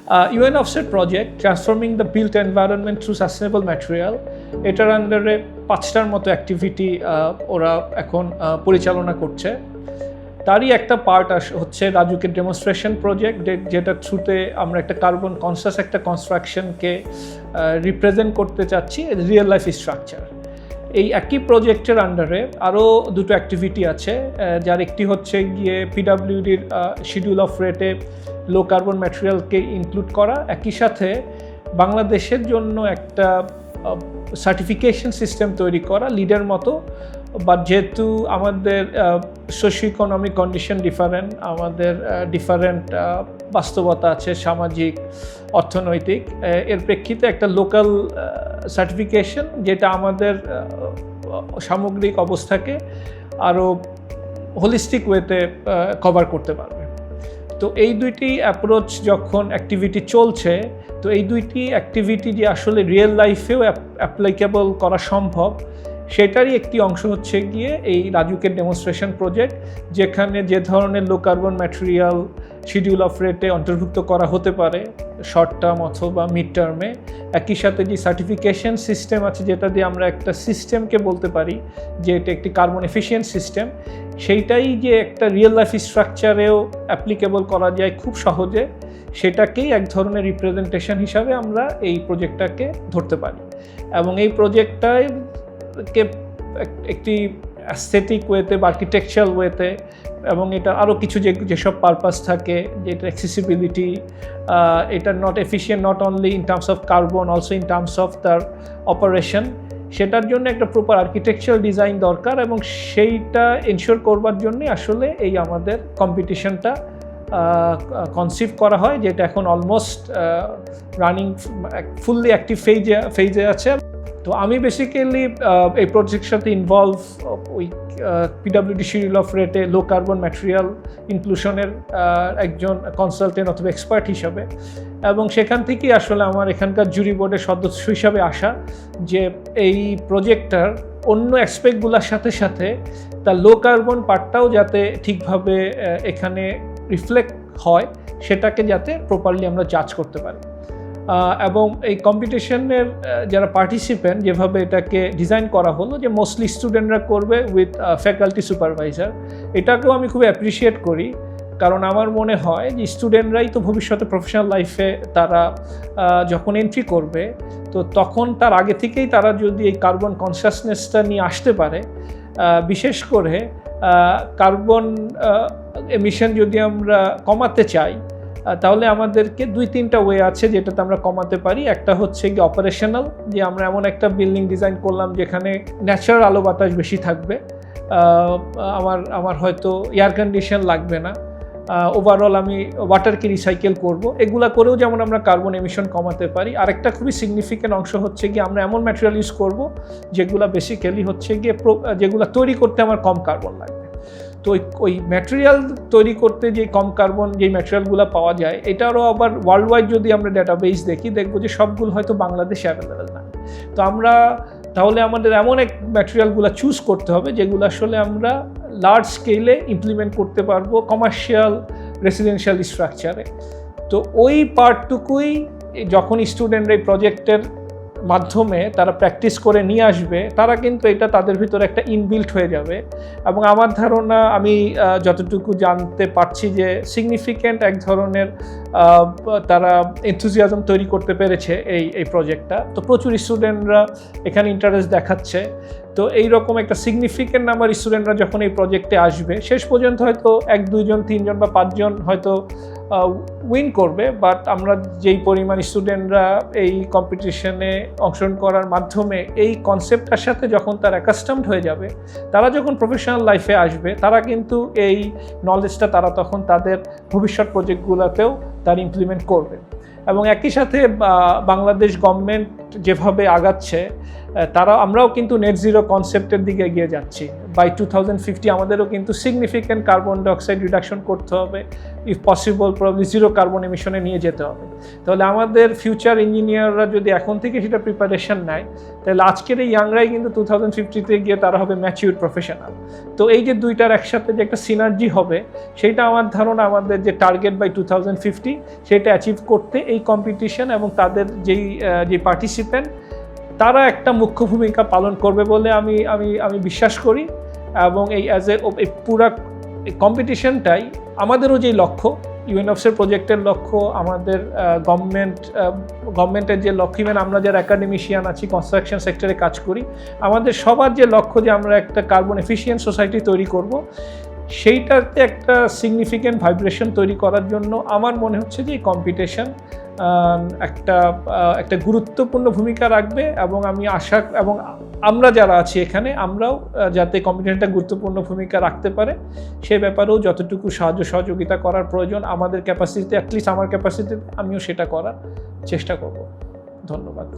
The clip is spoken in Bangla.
UN offset project transforming the built environment through sustainable material এটার আন্ডারে 5টার মতো অ্যাক্টিভিটি ওরা এখন পরিচালনা করছে। তারই একটা পার্ট হচ্ছে রাজুকের ডেমনস্ট্রেশন প্রজেক্ট, যেটা থ্রুতে আমরা একটা কার্বন কনসাস একটা কনস্ট্রাকশনকে রিপ্রেজেন্ট করতে চাচ্ছি রিয়েল লাইফ স্ট্রাকচার। এই একই প্রজেক্টের আন্ডারে আরও দুটো অ্যাক্টিভিটি আছে, যার একটি হচ্ছে গিয়ে পিডাব্লিউডির শিডিউল অফ রেটে লো কার্বন ম্যাটেরিয়ালকে ইনক্লুড করা, একই সাথে বাংলাদেশের জন্য একটা সার্টিফিকেশন সিস্টেম তৈরি করা লিডের মতো। বাট যেহেতু আমাদের সোশিও ইকোনমিক কন্ডিশন ডিফারেন্ট, আমাদের ডিফারেন্ট বাস্তবতা আছে সামাজিক অর্থনৈতিক, এর প্রেক্ষিতে একটা লোকাল সার্টিফিকেশন যেটা আমাদের সামগ্রিক অবস্থাকে আরও হোলিস্টিক ওয়েতে কভার করতে পারবে। তো এই দুইটি অ্যাপ্রোচ যখন অ্যাক্টিভিটি চলছে, তো এই দুইটি অ্যাক্টিভিটি যে আসলে রিয়েল লাইফেও অ্যাপ্লিকেবল করা সম্ভব, সেটারই একটি অংশ হচ্ছে গিয়ে এই রাজুকের ডেমনস্ট্রেশন প্রজেক্ট, যেখানে যে ধরনের লো কার্বন ম্যাটেরিয়াল শিডিউল অফ রেটে অন্তর্ভুক্ত করা হতে পারে শর্ট টার্ম অথবা মিড টার্মে, একই সাথে যে সার্টিফিকেশন সিস্টেম আছে যেটা দিয়ে আমরা একটা সিস্টেমকে বলতে পারি যে এটা একটি কার্বন এফিশিয়েন্ট সিস্টেম, সেইটাই যে একটা রিয়েল লাইফ স্ট্রাকচারেও অ্যাপ্লিকেবল করা যায় খুব সহজে, সেটাকেই এক ধরনের রিপ্রেজেন্টেশন হিসাবে আমরা এই প্রজেক্টটাকে ধরতে পারি। এবং এই প্রজেক্টটায় একটি অ্যাস্থেটিক ওয়েতে বা আর্কিটেকচারাল ওয়েতে, এবং এটা আরও কিছু যেসব পারপাস থাকে, যেটা অ্যাক্সেসিবিলিটি, এটা not efficient not only in terms of carbon, also in terms of তার অপারেশন, সেটার জন্য একটা প্রপার আর্কিটেকচারাল ডিজাইন দরকার। এবং সেইটা এনশিওর করবার জন্যই আসলে এই আমাদের কম্পিটিশনটা কনসিভ করা হয়, যেটা এখন অলমোস্ট রানিং ফুললি অ্যাক্টিভ ফেজে আছে। তো আমি বেসিক্যালি এই প্রজেক্টের সাথে ইনভলভ ওই পিডাব্লিউডি শিডিউল অফ রেটে লো কার্বন ম্যাটেরিয়াল ইনক্লুশনের একজন কনসালটেন্ট অথবা এক্সপার্ট হিসাবে, এবং সেখান থেকেই আসলে আমার এখানকার জুরি বোর্ডের সদস্য হিসাবে আসা যে এই প্রজেক্টটার অন্য অ্যাসপেক্টগুলোর সাথে সাথে তার লো কার্বন পার্টটাও যাতে ঠিকভাবে এখানে রিফ্লেক্ট হয়, সেটাকে যাতে প্রপারলি আমরা জাজ করতে পারি। এবং এই কম্পিটিশনের যারা পার্টিসিপেন্ট, যেভাবে এটাকে ডিজাইন করা হলো যে মোস্টলি স্টুডেন্টরা করবে উইথ ফ্যাকাল্টি সুপারভাইজার, এটাকেও আমি খুব অ্যাপ্রিসিয়েট করি। কারণ আমার মনে হয় যে স্টুডেন্টরাই তো ভবিষ্যতে প্রফেশনাল লাইফে তারা যখন এন্ট্রি করবে, তো তখন তার আগে থেকেই তারা যদি এই কার্বন কনসাসনেসটা নিয়ে আসতে পারে, বিশেষ করে কার্বন এমিশন যদি আমরা কমাতে চাই, তাহলে আমাদেরকে 2-3টা ওয়ে আছে যেটাতে আমরা কমাতে পারি। একটা হচ্ছে কি অপারেশনাল, যে আমরা এমন একটা বিল্ডিং ডিজাইন করলাম যেখানে ন্যাচারাল আলো বাতাস বেশি থাকবে, আমার হয়তো এয়ার কন্ডিশন লাগবে না, ওভারঅল আমি ওয়াটারকে রিসাইকেল করব, এগুলা করেও যেমন আমরা কার্বন এমিশন কমাতে পারি। আরেকটা খুবই সিগনিফিক্যান্ট অংশ হচ্ছে কি আমরা এমন ম্যাটেরিয়াল ইউজ করব যেগুলো বেসিক্যালি হচ্ছে গিয়ে যেগুলো তৈরি করতে আমার কম কার্বন লাগবে। তো ওই ম্যাটেরিয়াল তৈরি করতে যে কম কার্বন যে ম্যাটেরিয়ালগুলো পাওয়া যায়, এটারও আবার ওয়ার্ল্ড ওয়াইড যদি আমরা ডাটাবেস দেখি, দেখবো যে সবগুলো হয়তো বাংলাদেশে অ্যাভেলেবেল না। তো আমরা তাহলে আমাদের এমন এক ম্যাটেরিয়ালগুলো চুজ করতে হবে যেগুলো আসলে আমরা লার্জ স্কেলে ইমপ্লিমেন্ট করতে পারবো কমার্শিয়াল রেসিডেন্সিয়াল স্ট্রাকচারে। তো ওই পার্টটুকুই যখন স্টুডেন্টরা এই প্রজেক্টের মাধ্যমে তারা প্র্যাকটিস করে নিয়ে আসবে, তারা কিন্তু এটা তাদের ভিতরে একটা ইনবিল্ট হয়ে যাবে। এবং আমার ধারণা, আমি যতটুকু জানতে পারছি যে সিগনিফিক্যান্ট এক ধরনের তারা এনথুজিয়াজম তৈরি করতে পেরেছে এই প্রজেক্টটা। তো প্রচুর স্টুডেন্টরা এখানে ইন্টারেস্ট দেখাচ্ছে। তো এইরকম একটা সিগনিফিক্যান্ট নাম্বার স্টুডেন্টরা যখন এই প্রজেক্টে আসবে, শেষ পর্যন্ত হয়তো 1-2 জন 3 জন বা 5 জন হয়তো উইন করবে, বাট আমরা যেই পরিমাণ স্টুডেন্টরা এই কম্পিটিশনে অংশগ্রহণ করার মাধ্যমে এই কনসেপ্টটার সাথে যখন তারা অ্যাকাস্টমড হয়ে যাবে, তারা যখন প্রফেশনাল লাইফে আসবে, তারা কিন্তু এই নলেজটা তারা তখন তাদের ভবিষ্যৎ প্রজেক্টগুলোতেও তারা ইমপ্লিমেন্ট করবে। এবং একই সাথে বাংলাদেশ গভর্নমেন্ট যেভাবে আগাচ্ছে, আমরাও কিন্তু নেট জিরো কনসেপ্টের দিকে এগিয়ে যাচ্ছি। বাই 2050 আমাদেরও কিন্তু সিগনিফিক্যান্ট কার্বন ডাইঅক্সাইড রিডাকশন করতে হবে, if possible probably zero carbon এমিশনে নিয়ে যেতে হবে। তাহলে আমাদের ফিউচার ইঞ্জিনিয়াররা যদি এখন থেকে সেটা প্রিপারেশন নেয়, তাহলে আজকের এই ইয়াংরাই কিন্তু 2050-তে গিয়ে তারা হবে ম্যাচিউর প্রফেশনাল। তো এই যে দুইটার একসাথে যে একটা সিনার্জি হবে, সেইটা আমার ধারণা আমাদের যে টার্গেট বাই 2050 সেটা অ্যাচিভ করতে এই কম্পিটিশন এবং তাদের যে পার্টিসিপেন্ট তারা একটা মুখ্য ভূমিকা পালন করবে বলে আমি বিশ্বাস করি। এবং এই পুরা কম্পিটিশনটাই আমাদেরও যেই লক্ষ্য, ইউএনওপসের প্রজেক্টের লক্ষ্য, আমাদের গভর্নমেন্টের যে লক্ষ্য, ইভেন আমরা যারা একাডেমিশিয়ান আছি, কনস্ট্রাকশন সেক্টরে কাজ করি, আমাদের সবার যে লক্ষ্য যে আমরা একটা কার্বন এফিশিয়েন্ট সোসাইটি তৈরি করব, সেইটাতে একটা সিগনিফিক্যান্ট ভাইব্রেশন তৈরি করার জন্য আমার মনে হচ্ছে যে এই কম্পিটিশন একটা গুরুত্বপূর্ণ ভূমিকা রাখবে। এবং আমি আশা, এবং আমরা যারা আছি এখানে, আমরাও যাতে কম্পিটিশনটা গুরুত্বপূর্ণ ভূমিকা রাখতে পারে সে ব্যাপারেও যতটুকু সাহায্য সহযোগিতা করার প্রয়োজন আমাদের ক্যাপাসিটিতে, অ্যাটলিস্ট আমার ক্যাপাসিটিতে, আমিও সেটা করার চেষ্টা করব। ধন্যবাদ।